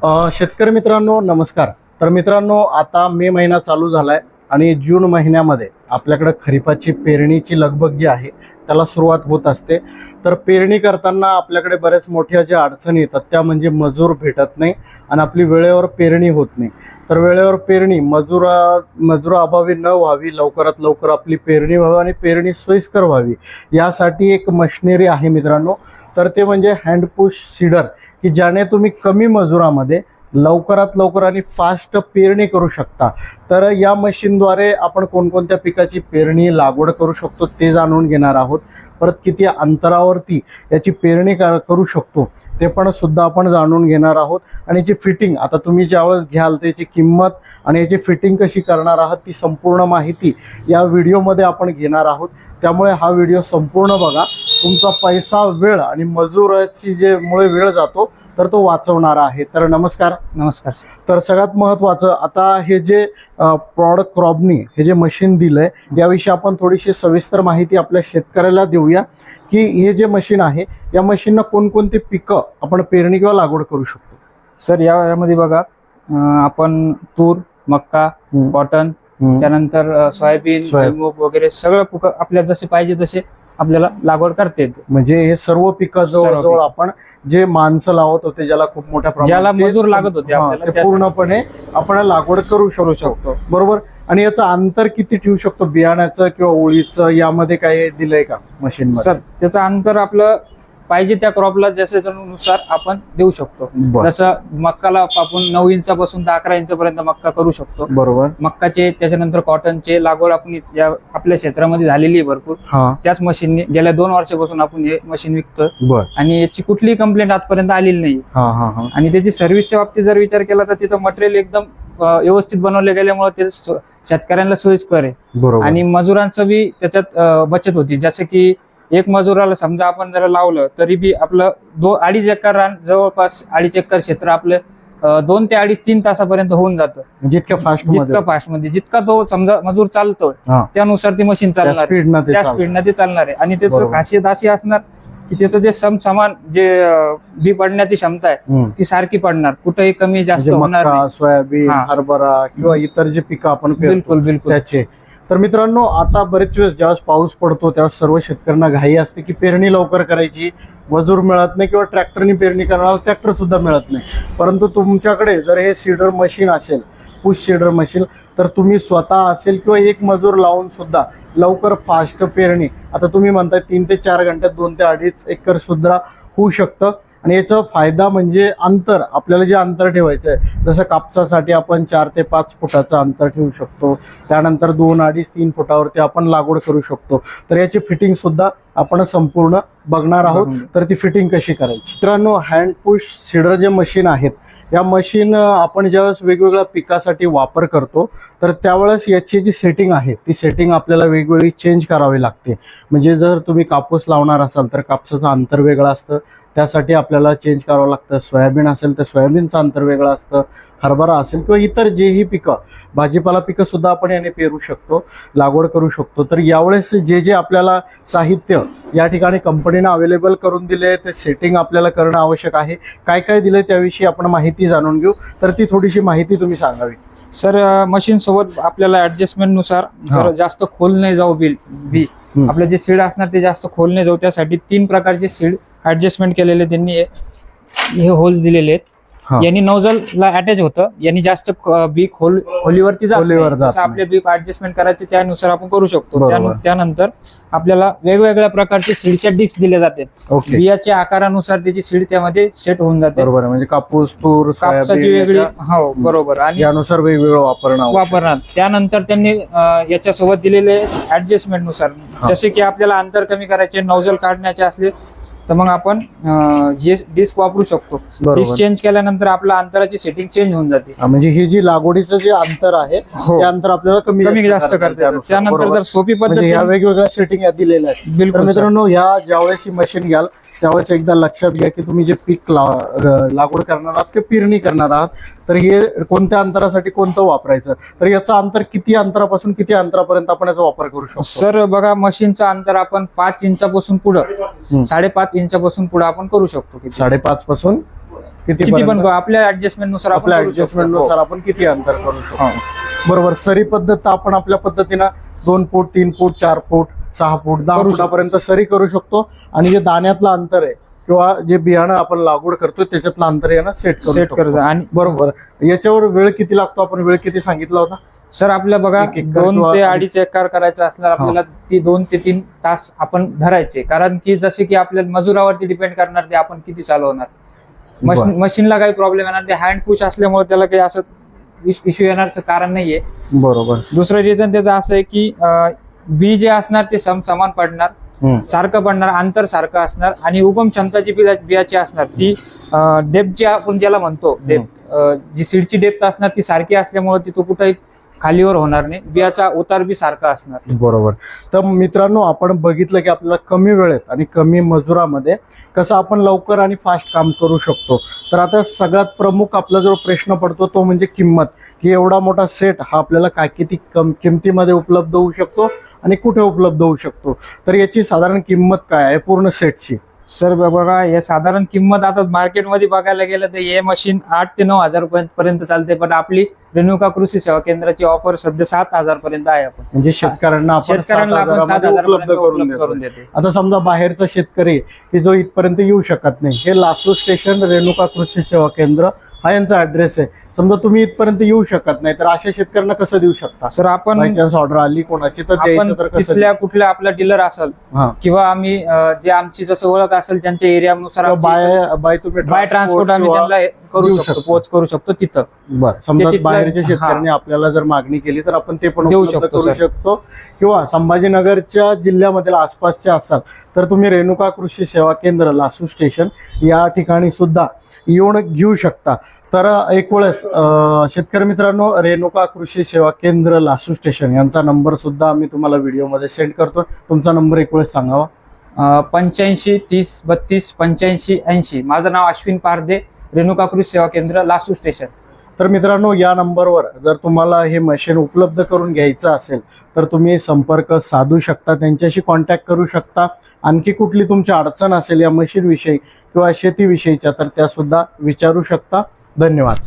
शेतकरी मित्रांनो नमस्कार. तर मित्रांनो आता मे महिना चालू झालाय आणि जून महिन्यामध्ये आपल्याकडे खरीपाची पेरणीची लगबग जी आहे त्याला सुरुवात होत असते. तर पेरणी करताना आपल्याकडे बऱ्याच मोठ्या ज्या अडचणी येतात त्या म्हणजे मजूर भेटत नाही आणि आपली वेळेवर पेरणी होत नाही. तर वेळेवर पेरणी मजुराअभावी न व्हावी, लवकरात लवकर आपली पेरणी व्हावी आणि पेरणी सोयीस्कर व्हावी यासाठी एक मशिनरी आहे मित्रांनो. तर ते म्हणजे हँड पुश सीडर, की ज्याने तुम्ही कमी मजुरामध्ये लवकरात लवकर आणि फास्ट पेरणी करू शकता. तर या मशीनद्वारे आपण कोणकोणत्या पिकाची पेरणी लागवड करू शकतो ते जाणून घेणार आहोत. परत किती अंतरावरती याची पेरणी करू शकतो ते पण सुद्धा आपण जाणून घेणार आहोत. आणि याची फिटिंग आता तुम्ही ज्यावेळेस घ्याल त्याची किंमत आणि याची फिटिंग कशी करणार आहात ती संपूर्ण माहिती या व्हिडिओमध्ये आपण घेणार आहोत. त्यामुळे हा व्हिडिओ संपूर्ण बघा. तुमचा पैसा, वेळ आणि मजुराची जे मुळे वेळ जातो तर तो वाचवणार आहे. तर नमस्कार. नमस्कार. तर सगळ्यात महत्त्वाचं आता हे जे प्रॉडक्ट क्रॉपनी हे जे मशीन दिलंय याविषयी आपण थोडीशी सविस्तर माहिती आपल्या शेतकऱ्याला देऊया की हे जे मशीन आहे या मशीननं कोणकोणती पिकं आपण पेरणी किंवा लागवड करू शकतो. सर यामध्ये बघा आपण तूर, मक्का, कॉटन, त्यानंतर सोयाबीन, भुईमूग वगैरे सगळं पिकं आपल्याला जसे पाहिजे तसे आपल्याला लागवड करता येते. म्हणजे हे सर्व पिकं जवळजवळ आपण जे माणसं लावत होते ज्याला खूप मोठ्या प्रमाणात ज्याला मजूर लागत होते आपल्याला ते पूर्णपणे आपण लागवड करू शकतो. बरोबर. आणि याचं अंतर किती ठेवू शकतो बियाण्याचं किंवा ओळीचं, यामध्ये काय दिलंय का मशीन मध्ये? सर त्याचं अंतर आपलं पाहिजे त्या क्रॉपला नुसार आपण देऊ शकतो. जसं मक्काला आपण 9 इंचापासून ते 11 इंचापर्यंत मक्का करू शकतो. बरोबर. मक्काचे त्याच्यानंतर कॉटनचे लागवड आपण आपल्या क्षेत्रामध्ये झालेली आहे भरपूर. त्याच मशीनने गेल्या 2 वर्षापासून आपण हे मशीन विकतोय आणि याची कुठलीही कंप्लेंट आजपर्यंत आलेली नाही. आणि त्याची सर्व्हिसच्या बाबतीत जर विचार केला तर तिचं मटेरियल एकदम व्यवस्थित बनवले गेल्यामुळे ते शेतकऱ्यांना सोयीस्कर आहे आणि मजुरांचं बी त्याच्यात बचत होती. जसं की एक मजुराला समजा आपण जरा लावलं तरी बी आपलं 2-2.5 एकर रान, जवळपास 2.5 एकर क्षेत्र आपलं 2 ते 2.5-3 तासापर्यंत होऊन जातं. जितक्या फास्ट मध्ये जितका तो समजा मजूर चालतोय त्यानुसार ती मशीन चालणार, त्या स्पीडनं ते चालणार आहे. आणि त्याचं खासियत अशी असणार की त्याचं जे समान जे बी पडण्याची क्षमता आहे ती सारखी पडणार, कुठेही कमी जास्त होणार नाही. सोयाबीन, हरभरा किंवा इतर जे पिकं आपण बिलकुल त्याचे. तर मित्रांनो आता बरेच वेळेस ज्यावेळेस पाऊस पडतो त्यावेळेस सर्व शेतकऱ्यांना घाई असते की पेरणी लवकर करायची, मजूर मिळत नाही किंवा ट्रॅक्टरनी पेरणी करणारा ट्रॅक्टर सुद्धा मिळत नाही. परंतु तुमच्याकडे जर हे सीडर मशीन असेल, पुश सीडर मशीन, तर तुम्ही स्वतः असेल किंवा एक मजूर लावून सुद्धा लवकर फास्ट पेरणी, आता तुम्ही म्हणताय 3 ते 4 घंट्यात 2 ते 2.5 एकर सुद्धा होऊ शकतं. आणि याचा फायदा म्हणजे अंतर, आपल्याला जे अंतर ठेवायचं आहे जसं कापसासाठी आपण 4 ते 5 फुटाचं अंतर ठेवू शकतो, त्यानंतर 2, 2.5, 3 फुटावरती आपण लागवड करू शकतो. तर याची फिटिंग सुद्धा आपण संपूर्ण बघणार आहोत. तर ती फिटिंग कशी करायची. मित्रांनो हँड पुश सीडर जे मशीन आहेत या मशीन आपण ज्यावेळेस वेगवेगळ्या पिकासाठी वापर करतो तर त्यावेळेस याची जी सेटिंग आहे ती सेटिंग आपल्याला वेगवेगळी चेंज करावी लागते. म्हणजे जर तुम्ही कापूस लावणार असाल तर कापसाचं अंतर वेगळं असतं, त्यासाठी आपल्याला चेंज करावं लागतं. सोयाबीन असेल तर सोयाबीनचं अंतर वेगळं असतं. हरभरा असेल किंवा इतर जेही पिकं, भाजीपाला पिकं सुद्धा आपण याने पेरू शकतो, लागवड करू शकतो. तर यावेळेस जे आपल्याला साहित्य या ठिकाणी कंपनीनं अवेलेबल करून दिले ते सेटिंग आपल्याला करणं आवश्यक आहे. काय काय दिलं त्याविषयी आपण माहिती जाणून घेऊ. तर ती थोडीशी माहिती तुम्ही सांगावी. सर मशीन सोबत आपल्याला ऍडजस्टमेंट नुसार जर जास्त खोल नाही जाऊ बी आपले जे सीड असणार ते जास्त खोल नाही जाऊ, त्यासाठी 3 प्रकारचे सीड ऍडजस्टमेंट केलेले त्यांनी हे होल्स दिलेले आहेत. यांनी नोझलला अटॅच होतं, यांनी जास्त बी खोलीवरती जात आपले बी ऍडजस्टमेंट करायचे त्यानुसार आपण करू शकतो. त्यानंतर आपल्याला वेगवेगळ्या प्रकारचे सीडच्या डिस्क दिले जाते. बियाच्या आकारानुसार त्याची सीड त्यामध्ये सेट होऊन जाते. बरोबर. म्हणजे कापूस, तूर, कापसाची वेगळी, हो बरोबर, आणि यानुसार वेगवेगळं वापरणार. त्यानंतर त्यांनी याच्यासोबत दिलेले ऍडजस्टमेंट नुसार, जसे की आपल्याला अंतर कमी करायचे, नोझल काढण्याचे असले तर मग आपण डिस्क वापरू शकतो. डिस्क चेंज केल्यानंतर आपल्या अंतराची सेटिंग चेंज होऊन जाते. म्हणजे ही जी लागवडीचं जे अंतर आहे ते अंतर आपल्याला कमी जास्त करता येतं. त्यानंतर जर सोपी पद्धत, या वेगवेगळ्या सेटिंग या दिलेल्या आहेत. तर मित्रांनो ह्या ज्यावेळेस ही मशीन घ्याल त्यावेळेस एकदा लक्षात घ्या की तुम्ही जे पीक लागवड करणार आहात किंवा पेरणी करणार आहात तर हे कोणत्या अंतरासाठी कोणतं वापरायचं. तर याचं अंतर किती अंतरापासून किती अंतरापर्यंत आपण याचा वापर करू शकतो. सर बघा मशीनचं अंतर आपण 5 इंचापासून पुढं 5.5 इंचापासून पुढे आपण करू शकतो. 5.5 पासून किती पण आपल्या ऍडजस्टमेंट नुसार आपण आपल्या करू शकतो. ऍडजस्टमेंट नुसार आपण किती अंतर करू शकतो. बरोबर. सरी पद्धत आपण आपल्या पद्धतीनं 2 फूट 3 फूट 4 फूट 6 फूट 10 करू फुटापर्यंत सरी करू शकतो. आणि जे दाण्यातलं अंतर आहे किंवा जे बियाणं आपण लागवड करतोय त्याच्यातलं अंतर यांना सेट करू. आणि बरोबर. याच्यावर वेळ किती लागतो, आपण वेळ किती सांगितला होता सर आपल्या बघा 2 ते 2.5 एकर करायचं असणार आपल्याला 2 ते 3 तास आपण धरायचे. कारण की जसे की आपल्या मजुरावरती डिपेंड करणार ते आपण किती चालवणार. मशीनला काही प्रॉब्लेम येणार, ते हँड पुश असल्यामुळे त्याला काही असं इश्यू येण्याचं कारण नाहीये. बरोबर. दुसरं रिझन त्याचं असं आहे की बी जे असणार ते समान पडणार, सारखं पडणार, अंतर सारखं असणार. आणि उगम क्षमता जी बियाची असणार ती डेप्थ जी आपण ज्याला म्हणतो डेप्थ, जी सीडची डेप्थ असणार ती सारखी असल्यामुळे ती तो कुठेही खालीवर होणार नाही. बियाचा उतार बी सारखा असणार. बरोबर. तर मित्रांनो, आपण बघितलं की आपल्याला कमी वेळेत आणि कमी मजुरामध्ये कसं आपण लवकर आणि फास्ट काम करू शकतो. तर आता सगळ्यात प्रमुख आपला जो प्रश्न पडतो तो म्हणजे किंमत, की एवढा मोठा सेट हा आपल्याला काय किती किमतीमध्ये उपलब्ध होऊ शकतो आणि कुठे उपलब्ध होऊ शकतो. तर याची साधारण किंमत काय आहे पूर्ण सेटची? सर बघा, हे साधारण किंमत आता मार्केटमध्ये बघायला गेलं तर हे मशीन 8 ते 9,000 पर्यंत चालते. पण आपली रेणुका कृषी सेवा केंद्राची ऑफर सध्या 7,000 पर्यंत आहे. आपण म्हणजे शेतकऱ्यांना आपण 7,000 उपलब्ध करून देतो. आता समजा बाहेरचा शेतकरी की जो इथपर्यंत येऊ शकत नाही, हे लासू स्टेशन रेणुका कृषी सेवा केंद्र हा यांचा ऍड्रेस आहे. समजा तुम्ही इथपर्यंत येऊ शकत नाही तर अशा शेतकऱ्यांना कसं देऊ शकता? सर आपण बाय चान्स ऑर्डर आली कोणाची तर द्यायचं तर कसं? तिथल्या कुठल्या आपला डीलर असेल किंवा आम्ही जे आमची जसं ओळख असेल त्यांच्या एरियानुसार बाय ट्रान्सपोर्ट आम्ही त्यांना करू शकतो, पोच करू शकतो तिथं. बरं. समजा बाहेरच्या शेतकऱ्यांनी आपल्याला जर मागणी केली तर आपण ते पण देऊ उपलब्ध शकतो, करू शकतो. किंवा संभाजीनगरच्या जिल्ह्यामधील आसपासच्या असाल तर तुम्ही रेणुका कृषी सेवा केंद्र लासू स्टेशन या ठिकाणी सुद्धा येऊन घेऊ शकता. तर एक वेळेस शेतकरी मित्रांनो, रेणुका कृषी सेवा केंद्र लासू स्टेशन यांचा नंबर सुद्धा आम्ही तुम्हाला व्हिडिओमध्ये सेंड करतो. तुमचा नंबर एक वेळेस सांगावा. 85 30 32 85 80. माझं नाव अश्विन पारदे, रेणुका कृषी सेवा केंद्र लासू स्टेशन. तर मित्रांनो, या नंबरवर जर तुम्हाला हे मशीन उपलब्ध करून घ्यायचं असेल तर तुम्ही संपर्क साधू शकता, त्यांच्याशी कॉन्टॅक्ट करू शकता. आणखी कुठली तुमची अडचण असेल या मशीनविषयी किंवा शेतीविषयीच्या तर त्या सुद्धा विचारू शकता. धन्यवाद.